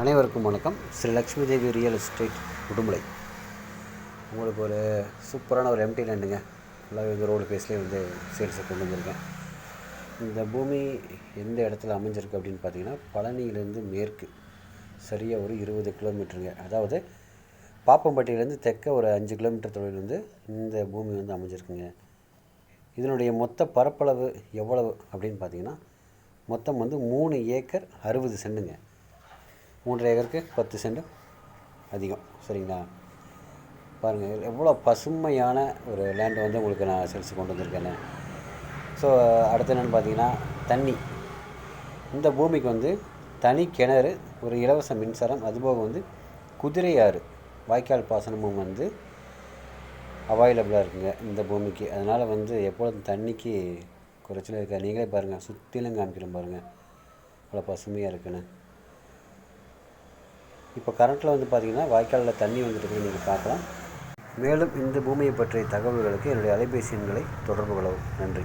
அனைவருக்கும் வணக்கம். Sri Lakshmi Devi real estate Udumalai. உங்களுக்கு ஒரு சூப்பரான ஒரு எம்டி லேண்டுங்க. ஃபுல்லாகவே வந்து ரோடு பேஸ்லேயே வந்து சேல்ஸை கொண்டு வந்திருக்கேன். இந்த பூமி எந்த இடத்துல அமைஞ்சிருக்கு அப்படின்னு பார்த்தீங்கன்னா, பழனியிலேருந்து மேற்கு சரியாக ஒரு 20 கிலோமீட்டருங்க. அதாவது பாப்பம்பட்டியிலேருந்து தெற்க ஒரு 5 கிலோமீட்டர் தொலைவில் வந்து இந்த பூமி வந்து அமைஞ்சிருக்குங்க. இதனுடைய மொத்த பரப்பளவு எவ்வளவு அப்படின்னு பார்த்தீங்கன்னா, மொத்தம் வந்து 3 ஏக்கர் 60 சென்ட்டுங்க. 3 ஏக்கருக்கு 10 சென்ட் அதிகம். சரிங்களா? பாருங்கள் எவ்வளோ பசுமையான ஒரு லேண்டு வந்து உங்களுக்கு நான் சேல்ஸுக்கு கொண்டு வந்திருக்கேன்னு. ஸோ அடுத்து என்னென்னு பார்த்தீங்கன்னா, தண்ணி. இந்த பூமிக்கு வந்து தனி கிணறு, ஒரு இலவச மின்சாரம், அதுபோக வந்து குதிரை ஆறு வாய்க்கால் பாசனமும் வந்து அவைலபிளாக இருக்குங்க இந்த பூமிக்கு. அதனால் வந்து எப்பொழுதும் தண்ணிக்கு குறைச்சல் இருக்கா. நீங்களே பாருங்கள், சுற்றிலும் காமிக்கிறோம் பாருங்கள் அவ்வளோ பசுமையாக இருக்குன்னு. இப்போ கரண்ட்டில் வந்து பார்த்திங்கன்னா வாய்க்காலில் தண்ணி வந்துட்டு நீங்கள் பார்க்கலாம். மேலும் இந்த பூமியை பற்றிய தகவல்களுக்கு என்னுடைய அலைபேசி எண்களை தொடர்பு கொள்ளவும். நன்றி.